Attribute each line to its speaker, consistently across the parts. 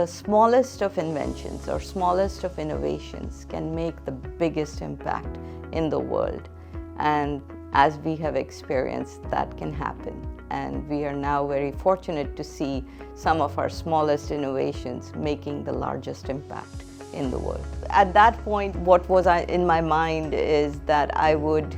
Speaker 1: the smallest of inventions or smallest of innovations can make the biggest impact in the world. And as we have experienced, that can happen. And we are now very fortunate to see some of our smallest innovations making the largest impact in the world. At that point, what was in my mind is that I would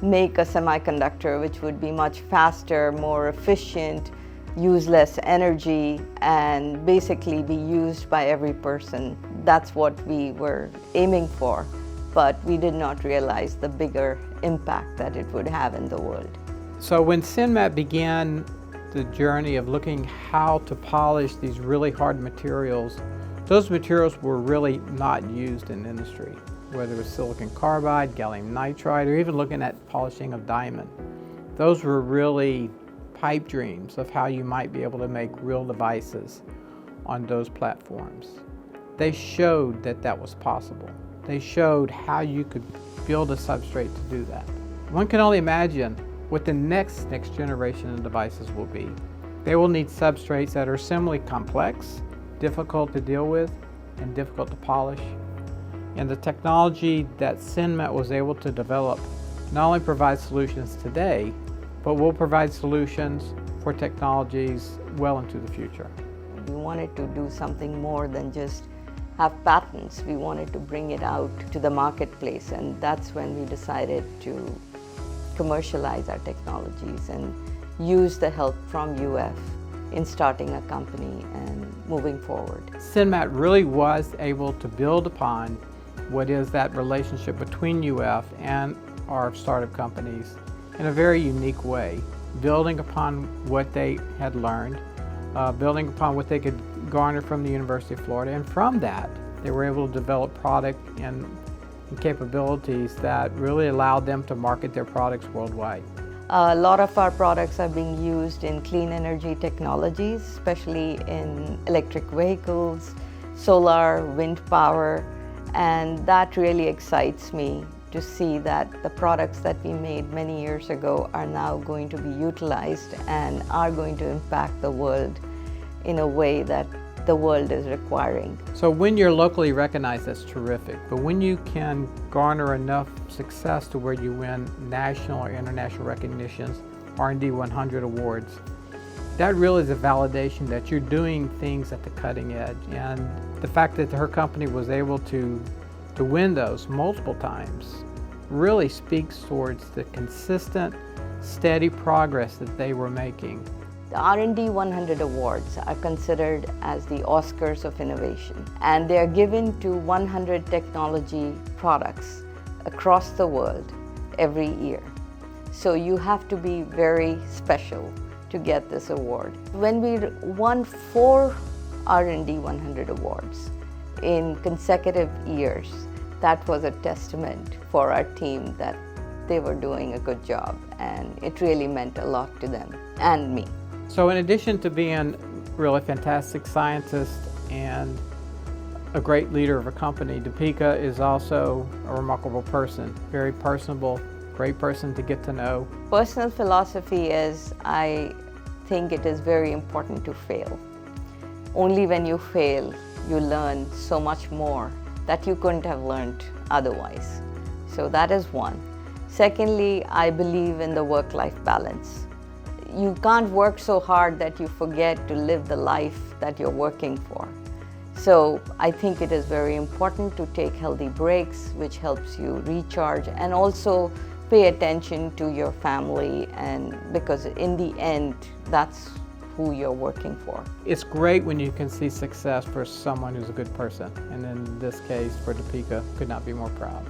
Speaker 1: make a semiconductor which would be much faster, more efficient, use less energy, and basically be used by every person. That's what we were aiming for, but we did not realize the bigger impact that it would have in the world.
Speaker 2: So when Sinmat began the journey of looking how to polish these really hard materials, those materials were really not used in industry, whether it was silicon carbide, gallium nitride, or even looking at polishing of diamond. Those were really pipe dreams of how you might be able to make real devices on those platforms. They showed that that was possible. They showed how you could build a substrate to do that. One can only imagine what the next generation of devices will be. They will need substrates that are similarly complex, difficult to deal with, and difficult to polish. And the technology that Sinmat was able to develop not only provides solutions today, but will provide solutions for technologies well into the future.
Speaker 1: We wanted to do something more than just have patents. We wanted to bring it out to the marketplace, and that's when we decided to commercialize our technologies and use the help from UF in starting a company and moving forward.
Speaker 2: Sinmat really was able to build upon what is that relationship between UF and our startup companies in a very unique way, building upon what they had learned, building upon what they could garner from the University of Florida, and from that they were able to develop product and capabilities that really allowed them to market their products worldwide.
Speaker 1: A lot of our products are being used in clean energy technologies, especially in electric vehicles, solar, wind power, and that really excites me to see that the products that we made many years ago are now going to be utilized and are going to impact the world in a way that the world is requiring.
Speaker 2: So when you're locally recognized, that's terrific, but when you can garner enough success to where you win national or international recognitions, R&D 100 awards, that really is a validation that you're doing things at the cutting edge. And the fact that her company was able to win those multiple times really speaks towards the consistent, steady progress that they were making.
Speaker 1: The R&D 100 awards are considered as the Oscars of innovation, and they are given to 100 technology products across the world every year. So you have to be very special to get this award. When we won 4 R&D 100 awards in consecutive years, that was a testament for our team that they were doing a good job, and it really meant a lot to them and me.
Speaker 2: So in addition to being really fantastic scientist and a great leader of a company, Deepika is also a remarkable person, very personable, great person to get to know.
Speaker 1: Personal philosophy is, I think it is very important to fail. Only when you fail, you learn so much more that you couldn't have learned otherwise. So that is one. Secondly, I believe in the work-life balance. You can't work so hard that you forget to live the life that you're working for. So I think it is very important to take healthy breaks, which helps you recharge, and also pay attention to your family, and because in the end, that's who you're working for.
Speaker 2: It's great when you can see success for someone who's a good person, and in this case, for Deepika, could not be more proud.